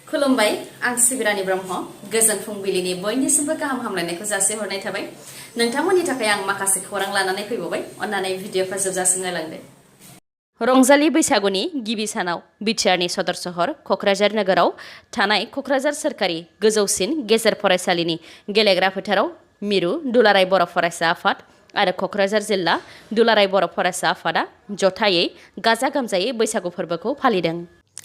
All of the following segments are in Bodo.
खुलुमबाय आं सिबिरानि ब्रह्म गोजोन फुंबिलिनि बयनिसिमबो गाहाम हामलायनायखौ जासिहरनाय थाबाय नोंथांमोननि थाखाय आं माखासे खौरां लानानै फैबावबाय अन्नानै भिडिअखौ जोबजासिम नायलांदो रंजालि बैसागुनि गिबि सानाव बिटिआरनि सदर सहर क'क्राझार नोगोराव थानाय क'क्राझार सोरखारि गोजौसिन गेजेर फरायसालिनि गेलेग्रा फोथाराव मिरु दुलाराय बर' फरायसा आफाद आरो क'क्राझार जिल्ला दुलाराय बर' फरायसा आफादा जथायै गाजा गोमजायै बैसागु फोरबोखौ फालिदों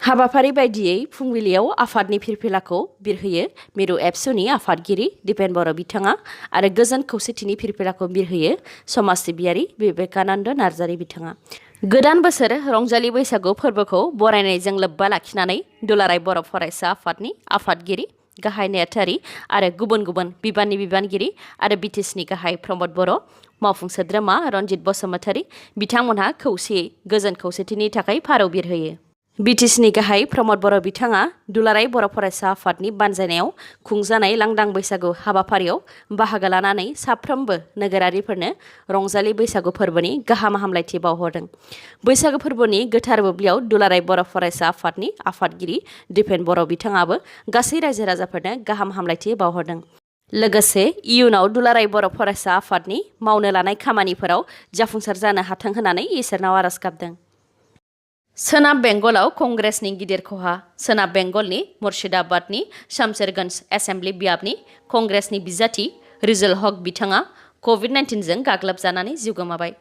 हाबाफारि बायदियै फुंबिलियाव आफादनि फिरफिलाखौ बिरहोयो मिरु एबसुनि आफादगिरि दिपेन बर' बिथाङा आरो गोजोन खौसेथिनि फिरफिलाखौ बिरहोयो समाज सिबियारि बिबेकानन्द नार्जारि बिथाङा गोदान बोसोर रंजालि बैसागु फोरबोखौ बरायनायजों लोब्बा लाखिनानै दुलाराय बर' फरायसा आफादनि आफादगिरि गाहाय नेहाथारि आरो गुबुन गुबुन बिबाननि बिबानगिरि आरो बिटिसिनि गाहाय प्रमद बर' मावफुं सोद्रोमा रनजित बसुमतारी बिथांमोनहा खौसेयै गोजोन खौसेथिनि थाखाय फारौ बिरहोयो बिटिसिनि गाहाय प्रमद बर' बिथाङा दुलाराय बर' फरायसा आफादनि बानजायनायाव खुंजानाय लांदां बैसागु हाबाफारियाव बाहागो लानानै साफ्रोमबो नोगोरारिफोरनो रंजालि बैसागु फोरबोनि गाहाम हामलायथि बावहरदों बैसागु फोरबोनि गोथार बुब्लियाव दुलाराय बर' फरायसा आफादनि आफादगिरि दिपेन बर' बिथाङाबो गासै रायजो राजाफोरनो गाहाम हामलायथि बावहरदों लोगोसे इयुनाव दुलाराय बर' फरायसा आफादनि मावनो लानाय खामानिफोराव जाफुंसार जानो हाथों होननानै इसोरनाव आरज गाबदों सोनाब बेंगलाव कंग्रेसनि गिदिर खहा सोनाब बेंगलनि मुर्शिदाबादनि शामशेरगंज एसेम्बलि बियाबनि कंग्रेसनि बिजाथि रिजुल हक बिथाङा कभिड-19 जों गाग्लोबजानानै जिउ गोमाबाय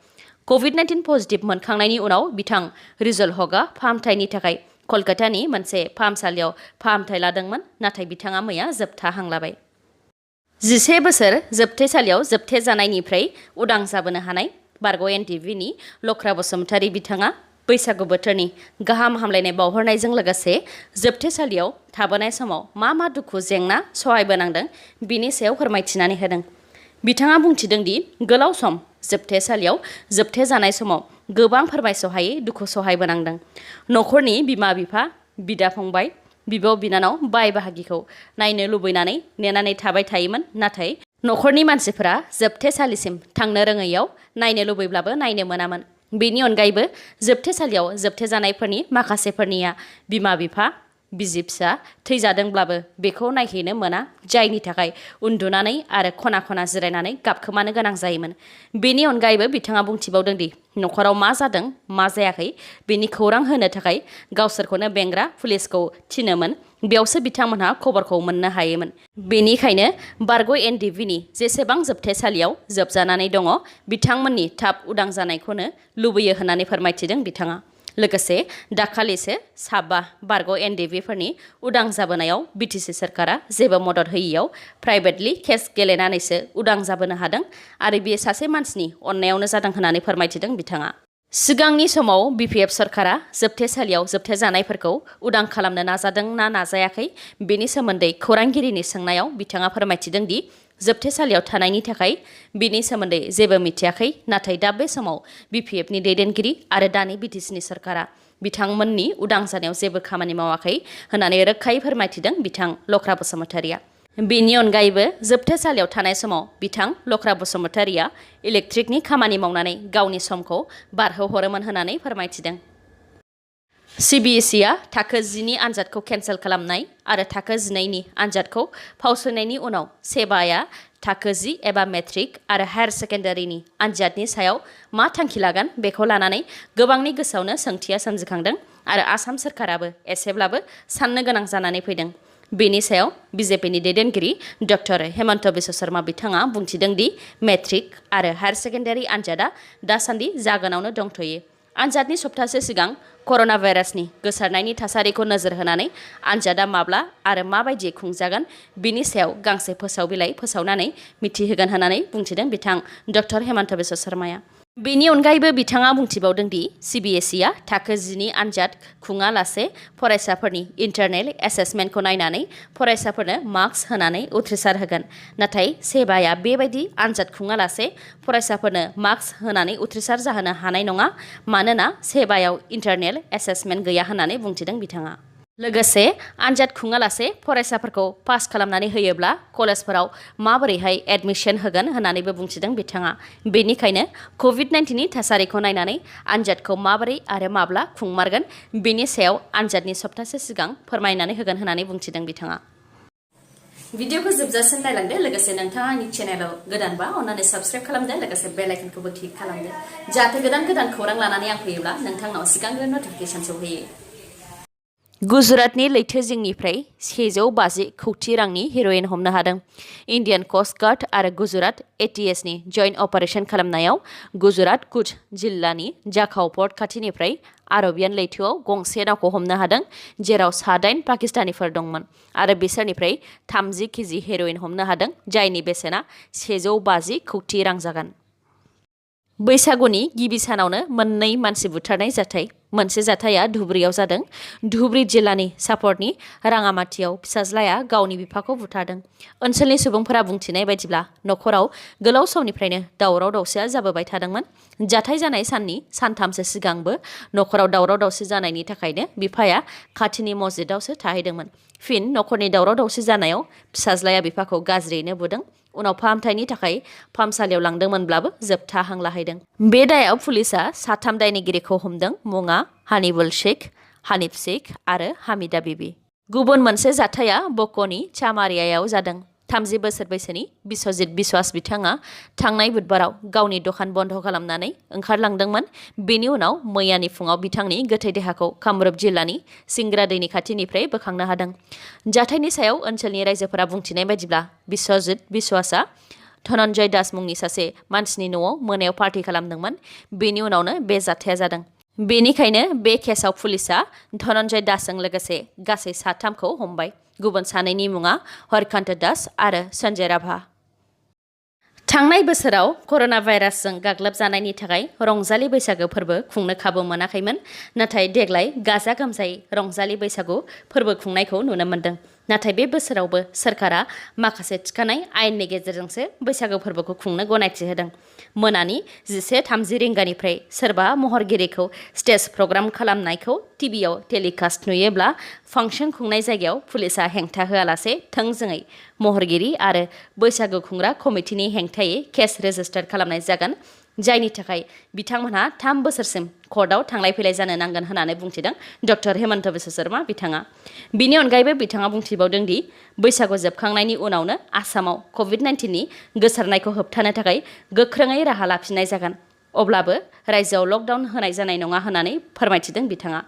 कभिड-19 पजिटिभ मोनखांनायनि उनाव बिथां रिजुल हकआ फाहामथायनि थाखाय कलकातानि मोनसे फाहामसालियाव फाहामथाय लादोंमोन नाथाय बिथाङा मैया जोबथा हां लाबाय 11 बोसोर जोबथेसालियाव जोबथेजानायनिफ्राय उदां जाबोनो हानाय बारग' एनटिभिनि लख्रा बसुमतारी बिथाङा बैसागु बोथोरनि गाहाम हामलायनाय बावहरनायजों लोगोसे जोबथेसालियाव थाबोनाय समाव मा दुखु जेंना सहायबोनांदों बिनि सायाव फोरमायथिनानै होदों बिथाङा बुंथिदों दि गोलाव सम जोबथेसालियाव जोबथेजानाय समाव गोबां फोरमायसहायै दुखु सहायबोनांदों न'खरनि बिमा बिफा बिदा फंबाय बिब' बिनानाव बाय बाहागिखौ नायनो लुबैनानै नेनानै थाबाय थायोमोन नाथाय न'खरनि मानसिफोरा जोबथेसालिसिम थांनो रोङैयाव नायनो लुबैब्लाबो नायनो मोनामोन बेनि अनगायैबो जोबथेसालियाव जोबथेजानायफोरनि माखासेफोरनिया बिमा बिफा बिसि फिसा थैजादोंब्लाबो बेखौ नायहैनो मोना जायनि थाखाय उन्दुनानै आरो खना खना जिरायनानै गाबखोमानो गोनां जायोमोन बेनि अनगायैबो बिथाङा बुंथिबावदों दि न'खराव मा जादों मा जायाखै बेनि खौरां होनो थाखाय गावसोरखौनो बेंग्रा पुलिसखौ थिनोमोन बेयावसो बिथांमोनहा खबरखौ मोननो हायोमोन बेनिखायनो बारग' एनटिभिनि जेसेबां जोबथेसालियाव जोबजानानै दङ बिथांमोननि थाब उदां जानायखौनो लुबैयो होननानै फोरमायथिदों बिथाङा लोगोसे दाखालिसो साबा बारग' एनटिभिफोरनि उदां जाबोनायाव बिटिसि सोरखारा जेबो मदद होयियाव प्राइभेटलि केस गेलेनानैसो उदां जाबोनो हादों आरो बेयो सासे मानसिनि अननायावनो जादों होननानै फोरमायथिदों बिथाङा सिगांनि समाव बिपिएफ सरकारा जोबथेसालियाव जोबथेजानायफोरखौ उदां खालामनो नाजादों ना नाजायाखै बेनि सोमोन्दै खौरांगिरिनि सोंनायाव बिथाङा फोरमायथिदों दि जोबथेसालियाव थानायनि थाखाय बिनि सोमोन्दै जेबो मिथियाखै नाथाय दा बे समाव बिपिएफनि दैदेनगिरि आरो दानि बिटिसिनि सरकारा बिथांमोननि उदां जानायाव जेबो खामानि मावाखै होननानै रोखायै फोरमायथिदों बिथां लख्रा बसुमतारीया बेनि अनगायैबो जोबथेसालियाव थानाय समाव बिथां लख्रा बसुमतारीया इलेक्ट्रिकनि खामानि मावनानै गावनि समखौ बारहोहरोमोन होननानै फोरमायथिदों सिबिएसइआ थाखो 10नि आनजादखौ केन्सेल खालामनाय आरो थाखो 12नि आनजादखौ फावसयनायनि उनाव सेबाया थाखो 10 एबा मेट्रिक आरो हायार सेकेन्डारिनि आनजादनि सायाव मा थांखि लागोन बेखौ लानानै गोबांनि गोसोआवनो सोंथिया सोमजिखांदों आरो आसाम सोरखाराबो एसेब्लाबो साननो गोनां जानानै फैदों बेनि सायाव बिजेपिनि दैदेनगिरि डक्टर हेमन्त बिश्व शर्मा बिथाङा बुंथिदों दि मेट्रिक आरो हायार सेकेन्डारि आनजादा दासान्दि जागोनावनो दंथ'यो आनजादनि सप्तासे सिगां कर'ना भाइरासनि गोसारनायनि थासारिखौ नोजोर होनानै आनजादा माब्ला आरो माबायदि खुंजागोन बिनि सायाव गांसे फोसाव बिलाइ फोसावनानै मिथिहोगोन होननानै बुंथिदों बिथां डक्टर हेमन्त बिश्व शर्माया बेनि अनगायैबो बिथाङा बुंथिबावदों दि सिबिएसइआ थाखो 10नि आनजाद खुङालासे फरायसाफोरनि इन्टारनेल एसेसमेन्टखौ नायनानै फरायसाफोरनो मार्क्स होनानै उथ्रिसार होगोन नाथाय सेबाया बेबायदि आनजाद खुङालासे फरायसाफोरनो मार्क्स होनानै उथ्रिसार जाहोनो हानाय नङा मानोना सेबायाव इन्टारनेल एसेसमेन्ट गैया होननानै बुंथिदों बिथाङा लोगोसे आनजाद खुङालासे फरायसाफोरखौ पास खालामनानै होयोब्ला कलेजफोराव माबोरैहाय एडमिशन होगोन होननानैबो बुंथिदों बिथाङा। बेनिखायनो COVID-19नि थासारिखौ नायनानै आनजादखौ माबोरै आरो माब्ला खुंमारगोन बेनि सायाव आनजादनि सप्तासे सिगां फोरमायनानै होगोन होननानै बुंथिदों बिथाङा। भिडिअखौ जोबजासिम नायलांदो। लोगोसे नोंथाङा आंनि चेनेलाव गोदानबा अन्नानै साबस्क्राइब खालामदो। लोगोसे बेल आइकनखौबो क्लिक खालामदो जाहाथे गोदान खौरां लानानै आं फैयोब्ला नोंथांनाव सिगांग्रो नटिफिकेसन सौहैयो। गुजरातनि लैथो जिंनिफ्राय 150 कौटि रांनि हेर'इन हमनो हादों। इन्डियान कस्ट गार्ड आरो गुजरात ATSनि जइन्ट अपारेशन खालामनायाव गुजरात कुच जिल्लानि जाखाव पर्ट खाथिनिफ्राय आरबियान लैथोआव गंसे नावखौ हमनो हादों, जेराव 9 पाकिस्तानिफोर दंमोन आरो बिसोरनिफ्राय 30 केजि हेर'इन हमनो हादों, जायनि बेसेना 150 कौटि रां जागोन। बैसागुनि गिबि सानावनो मोननै मानसि बुथारनाय जाथाय। मोनसे जाथाया धुबुरीआव जादों। धुबुरी जिल्लानि सापर्टनि राङामाटियाव फिसाज्लाया गावनि बिफाखौ बुथारदों। ओनसोलनि सुबुंफोरा बुंथिनाय बायदिब्ला नखराव गोलाव समनिफ्रायनो दावराव दावसिया जाबोबाय थादोंमोन। जाथाय जानाय साननि सानथामसो सिगांबो नखराव दावराव दावसि जानायनि थाखायनो बिफाया खाथिनि मस्जिदावसो थाहैदोंमोन। फिन नखरनि दावराव दावसि जानायाव फिसाज्लाया बिफाखौ गाज्रियैनो बुदों। उनाव फाहामथायनि थाखाय फाहामसालियाव लांदोंमोनब्लाबो जोबथा हां लाहैदों। बे दायाव पुलिसआ 3 दायनिगिरिखौ हमदों। मुङा हानिबुल शेख, हानिफ शेख आरो हामिदा बिबि। गुबुन मोनसे जाथाया बक'नि चामारियायाव जादों। 30 बोसोर बैसोनि बिस्वजित बिश्वास बिथाङा थांनाय बुधबाराव गावनि दखान बन्द खालामनानै ओंखारलांदोंमोन। बेनि उनाव मैयानि फुङाव बिथांनि गोथै देहाखौ कामरुप जिल्लानि सिंग्रा दैनि खाथिनिफ्राय बोखांनो हादों। जाथायनि सायाव ओनसोलनि रायजोफोरा बुंथिनाय बायदिब्ला बिस्वजित बिश्वासआ धनन्जय दास मुंनि सासे मानसिनि न'आव मोनायाव पार्टी खालामदोंमोन। बेनि उनावनो बे जाथाया जादों। बेनिखायनो बे केसाव पुलिसआ धनन्जय दासजों लोगोसे गासै 3खौ हमबाय। गुबुन 2नि मुङा हरकान्त दास आरो सन्जय राभा। थांनाय बोसोराव कर'ना भाइरासजों गाग्लोबजानायनि थाखाय रंजालि बैसागो फोरबो खुंनो खाबु मोनाखैमोन। नाथाय देग्लाय गाजा गोमजायै रंजालि बैसागु फोरबो खुंनायखौ नुनो मोन्दों। नाथाय बे बोसोरावबो सोरखारा माखासे थिखानाय आयेननि गेजेरजोंसो बैसागु फोरबोखौ खुंनो गनायथि होदों। मोनानि 11:30 रिंगानिफ्राय सोरबा महरगिरिखौ स्टेज प्रग्राम खालामनायखौ टिभिआव टेलिकास्ट नुयोब्ला फांसन खुंनाय जायगायाव पुलिसआ हेंथा होआलासे थोंजोङै महरगिरि आरो बैसागु खुंग्रा कमिटिनि हेंथायै केस रेजिस्टार खालामनाय जागोन, जायनि थाखाय बिथांमोनहा 3 बोसोरसिम कर्टआव थांलाय फैलाय जानो नांगोन होननानै बुंथिदों डक्टर हेमन्त बिश्व शर्मा बिथाङा। बिनि अनगायैबो बिथाङा बुंथिबावदों दि बैसागु जोबखांनायनि उनावनो आसामाव COVID-19नि गोसारनायखौ होबथानो थाखाय गोख्रोङै राहा लाफिननाय जागोन। अब्लाबो रायजोआव लकडाउन होनाय जानाय नङा होननानै फोरमायथिदों बिथाङा।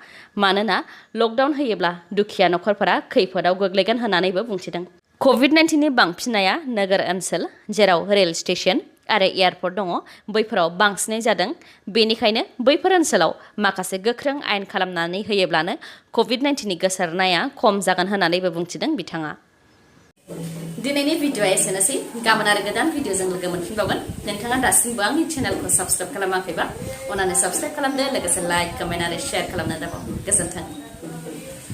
मानोना लकडाउन होयोब्ला दुखिया नखरफोरा खैफोदाव गोग्लैगोन होननानैबो बुंथिदों। COVID-19नि बांफिननाया नोगोर ओनसोल, जेराव रेल स्टेशन आरो एयारपर्ट दङ, बैफोराव बांसिनै जादों। बेनिखायनो बैफोर ओनसोलाव माखासे गोख्रों आयेन खालामनानै होयोब्लानो COVID-19नि गोसारनाया खम जागोन होननानैबो बुंथिदों बिथाङा। दिनैनि भिडिअ'आ एसेनोसै। गाबोन आरो गोदान भिडिअ'जों लोगो मोनफिनबावगोन। नोंथाङा दासिमबो आंनि चेनेलखौ साबस्क्राइब खालामाखैबा अन्नानै साबस्क्राइब खालामदो। लोगोसे लाइक, कमेन्ट आरो शेयार खालामनो दाबाव। गोजोन्थों।